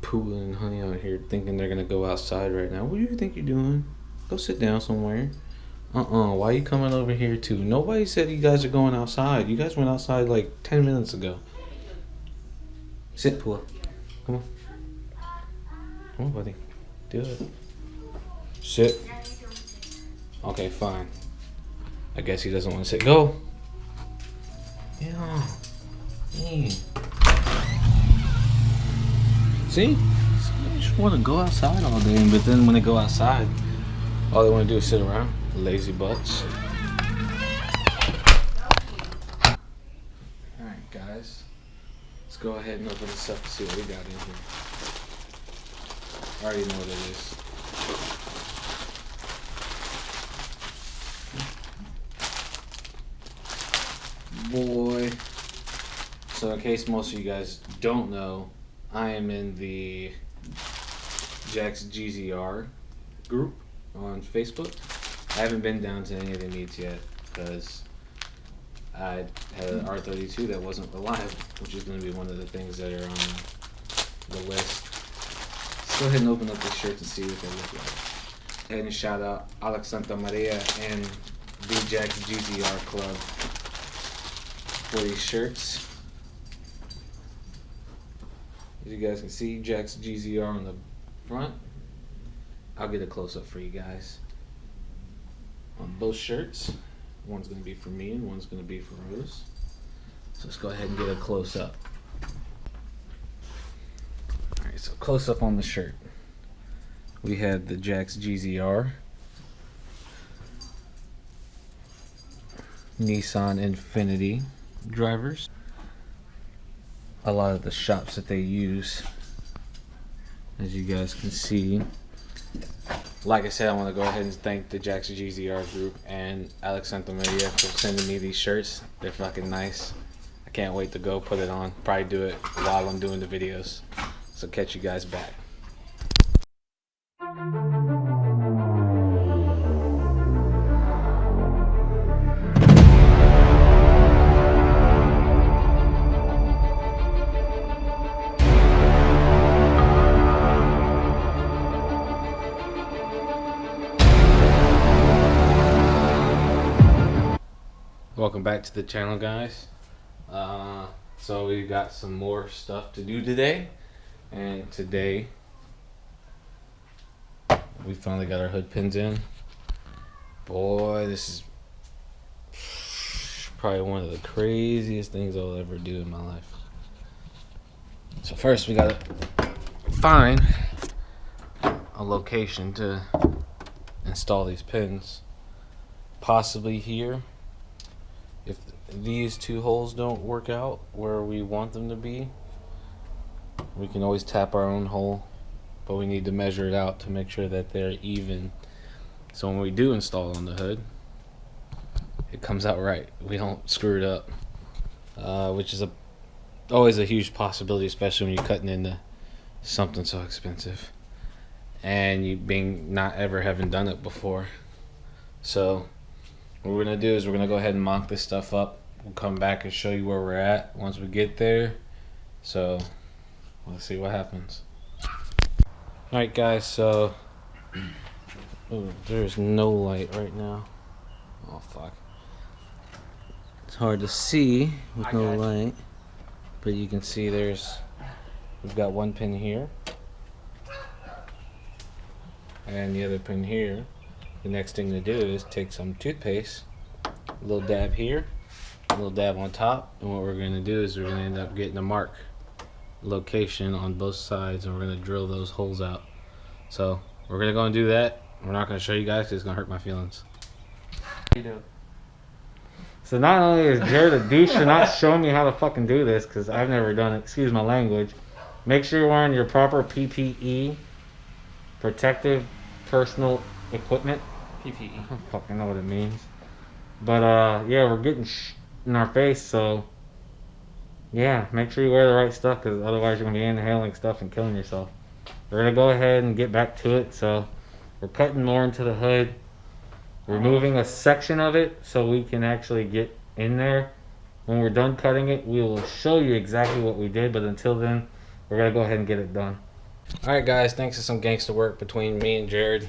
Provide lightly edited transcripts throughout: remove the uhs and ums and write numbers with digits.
Pooh and Honey out here thinking they're gonna go outside right now. What do you think you're doing? Go sit down somewhere. Why are you coming over here too? Nobody said you guys are going outside. You guys went outside like 10 minutes ago. Sit, Pooh. Come on. Come on, buddy. Do it. Sit. Okay, fine. I guess he doesn't want to sit. Go. Yeah. Hey. See? They just want to go outside all day, but then when they go outside, all they want to do is sit around. Lazy butts. Alright, guys. Let's go ahead and open this up and see what we got in here. I already know what it is. Boy. So in case most of you guys don't know, I am in the Jack's GZR group on Facebook. I haven't been down to any of the meets yet because I had an R32 that wasn't reliable, which is going to be one of the things that are on the list. Let's go ahead and open up this shirt and see what they look like. Go ahead and shout out Alex Santa Maria and the Jack's GZR Club for these shirts. As you guys can see, Jack's GZR on the front. I'll get a close-up for you guys on both shirts. One's going to be for me and one's going to be for Rose. So let's go ahead and get a close-up. Alright, so close-up on the shirt. We have the Jack's GZR Nissan Infiniti drivers. A lot of the shops that they use, as you guys can see. Like I said, I want to go ahead and thank the Jack's GZR group and Alex Santa Maria for sending me these shirts. They're fucking nice. I can't wait to go put it on. Probably do it while I'm doing the videos. So catch you guys back. Welcome back to the channel, guys. So we got some more stuff to do today, and today we finally got our hood pins in. Boy, this is probably one of the craziest things I'll ever do in my life. So first we gotta find a location to install these pins, possibly here. If these two holes don't work out where we want them to be, we can always tap our own hole, but we need to measure it out to make sure that they're even, so when we do install on the hood, it comes out right. We don't screw it up, which is always a huge possibility, especially when you're cutting into something so expensive and you not ever having done it before. So what we're going to do is we're going to go ahead and mock this stuff up. We'll come back and show you where we're at once we get there. So let's see what happens. Alright guys, so there's no light right now. Oh fuck. It's hard to see with no light, but you can see we've got one pin here and the other pin here. The next thing to do is take some toothpaste, a little dab here, a little dab on top, and what we're going to do is we're going to end up getting a mark location on both sides, and we're going to drill those holes out. So we're going to go and do that. We're not going to show you guys because it's going to hurt my feelings. You do. So not only is Jared a douche for not showing me how to fucking do this, because I've never done it, excuse my language, make sure you're wearing your proper PPE, protective personal equipment. PPE. I don't fucking know what it means. But yeah, we're getting in our face, so yeah, make sure you wear the right stuff, because otherwise you're going to be inhaling stuff and killing yourself. We're going to go ahead and get back to it. So we're cutting more into the hood, removing a section of it so we can actually get in there. When we're done cutting it, we will show you exactly what we did, but until then, we're gonna go ahead and get it done. All right, guys. Thanks to some gangster work between me and Jared,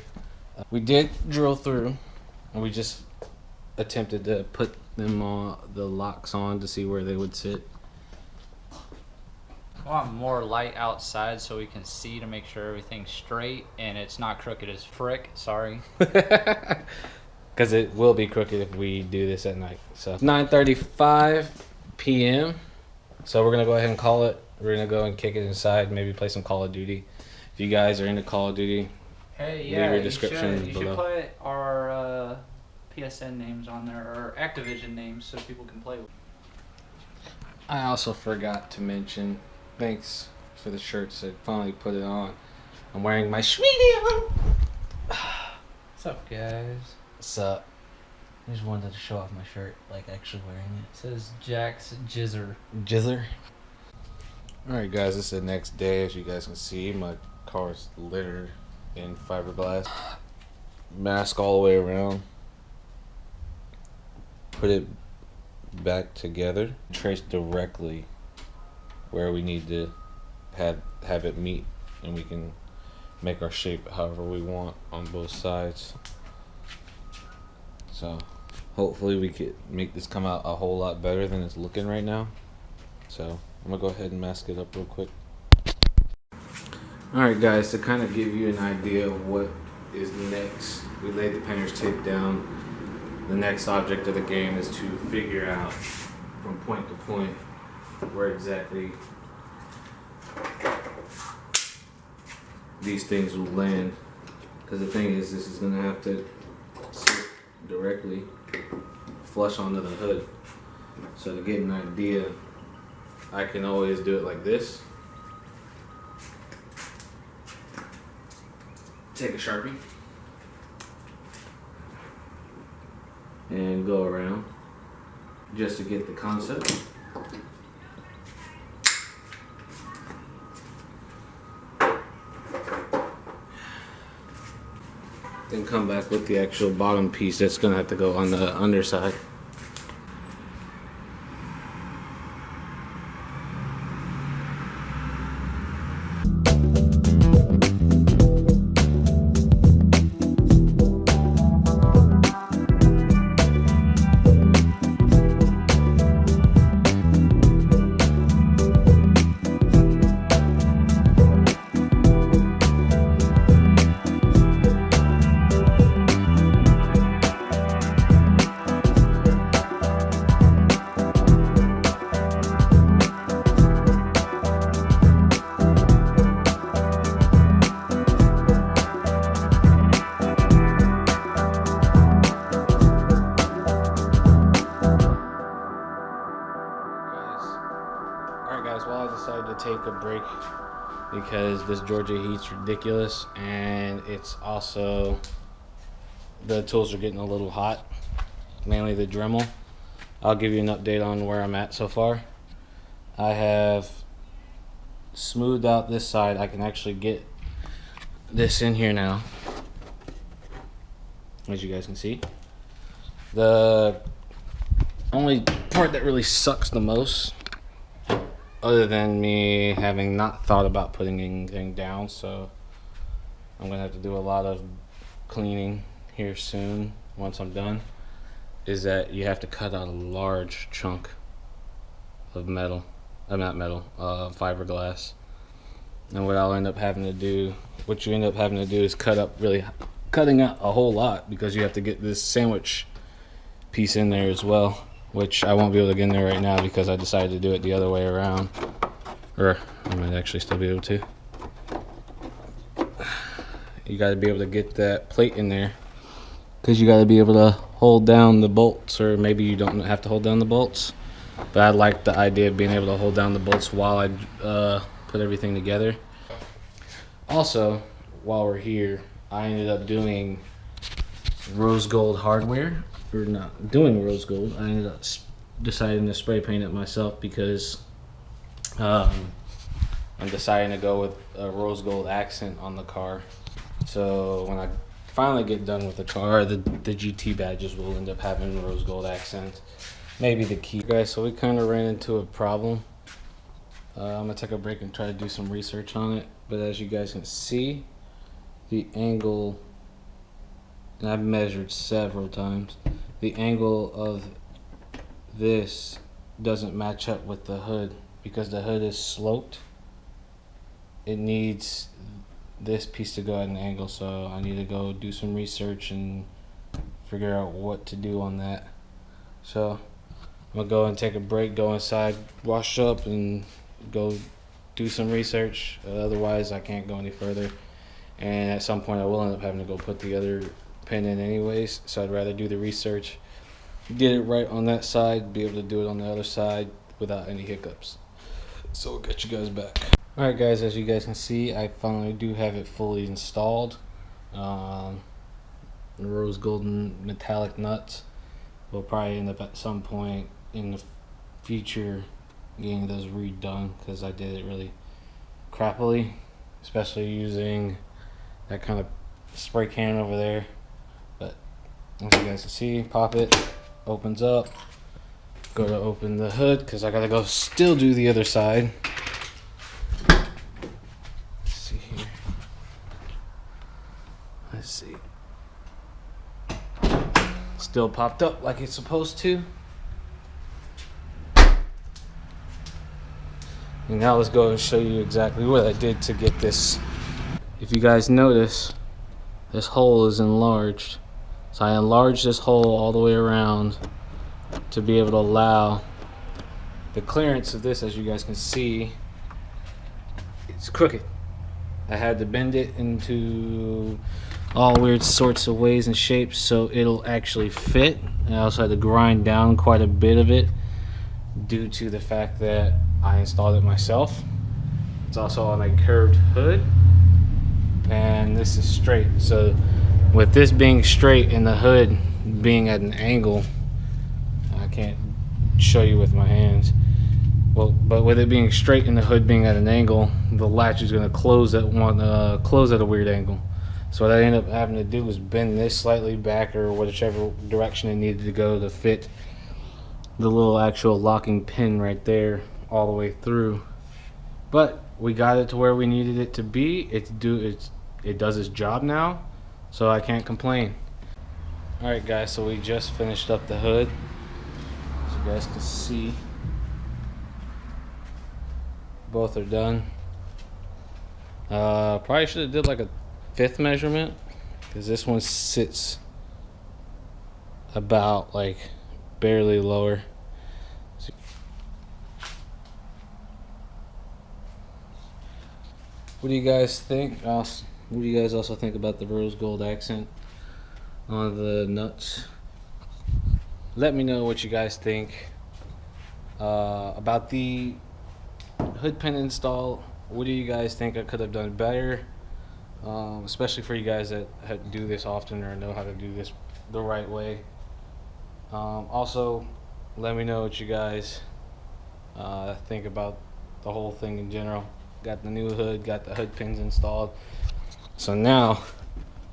we did drill through, and we just attempted to put them on the locks on to see where they would sit. I want more light outside so we can see to make sure everything's straight and it's not crooked as frick. Sorry. Because it will be crooked if we do this at night. So 9:35 p.m. So we're gonna go ahead and call it. We're gonna go and kick it inside. Maybe play some Call of Duty. If you guys are into Call of Duty, hey, leave yeah, your description you below. should put our PSN names on there, or Activision names, so people can play with. I also forgot to mention, thanks for the shirts. I finally put it on. I'm wearing my Schmedium. What's up, guys? What's up? I just wanted to show off my shirt, like actually wearing it. It says Jack's Jizzer. Jizzer. Alright guys, this is the next day. As you guys can see, my car is littered in fiberglass. Mask all the way around. Put it back together. Trace directly where we need to have it meet, and we can make our shape however we want on both sides. So hopefully we could make this come out a whole lot better than it's looking right now. So I'm gonna go ahead and mask it up real quick. Alright guys, to kind of give you an idea of what is next, we laid the painter's tape down. The next object of the game is to figure out from point to point where exactly these things will land. Because the thing is, this is gonna have to sit directly flush onto the hood. So to get an idea, I can always do it like this. Take a Sharpie and go around just to get the concept. Then come back with the actual bottom piece that's gonna have to go on the underside. Well, I decided to take a break because this Georgia heat's ridiculous, and it's also, the tools are getting a little hot, mainly the Dremel. I'll give you an update on where I'm at so far. I have smoothed out this side. I can actually get this in here now, as you guys can see. The only part that really sucks the most, other than me having not thought about putting anything down, so I'm gonna have to do a lot of cleaning here soon once I'm done, is that you have to cut out a large chunk of metal, not metal, fiberglass. And what I'll end up having to do, what you end up having to do is cutting out a whole lot, because you have to get this sandwich piece in there as well, which I won't be able to get in there right now because I decided to do it the other way around. Or I might actually still be able to. You got to be able to get that plate in there, because you got to be able to hold down the bolts, or maybe you don't have to hold down the bolts. But I like the idea of being able to hold down the bolts while I put everything together. Also, while we're here, I ended up doing rose gold hardware. Or not doing rose gold. I ended up deciding to spray paint it myself, because I'm deciding to go with a rose gold accent on the car. So when I finally get done with the car, the GT badges will end up having rose gold accents. Maybe the key. Guys, so we kind of ran into a problem. I'm gonna take a break and try to do some research on it. But as you guys can see, the angle, and I've measured several times, the angle of this doesn't match up with the hood because the hood is sloped. It needs this piece to go at an angle, so I need to go do some research and figure out what to do on that. So I'm gonna go and take a break, go inside, wash up, and go do some research. Otherwise I can't go any further, and at some point I will end up having to go put the other pin in anyways, so I'd rather do the research, get it right on that side, be able to do it on the other side without any hiccups. So we'll get you guys back. Alright guys, as you guys can see, I finally do have it fully installed. Rose golden metallic nuts. We'll probably end up at some point in the future getting those redone because I did it really crappily, especially using that kind of spray can over there. But as you guys can see, pop it, opens up. Go to open the hood because I gotta go still do the other side. Let's see here. Let's see. Still popped up like it's supposed to. And now let's go and show you exactly what I did to get this. If you guys notice, this hole is enlarged. So I enlarged this hole all the way around to be able to allow the clearance of this. As you guys can see, it's crooked. I had to bend it into all weird sorts of ways and shapes so it'll actually fit. And I also had to grind down quite a bit of it due to the fact that I installed it myself. It's also on a curved hood, and this is straight. So with this being straight and the hood being at an angle, I can't show you with my hands. Well, but with it being straight and the hood being at an angle, the latch is going to close at a weird angle. So what I ended up having to do was bend this slightly back or whichever direction it needed to go to fit the little actual locking pin right there all the way through. But we got it to where we needed it to be. It does its job now, so I can't complain. Alright guys, so we just finished up the hood, so you guys can see both are done. Probably should have did like a 5th measurement because this one sits about like barely lower. What do you guys think? What do you guys also think about the rose gold accent on the nuts? Let me know what you guys think about the hood pin install. What do you guys think I could have done better? Especially for you guys that do this often or know how to do this the right way. Also, let me know what you guys think about the whole thing in general. Got the new hood, got the hood pins installed. So now,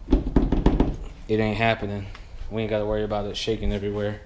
it ain't happening. We ain't got to worry about it shaking everywhere.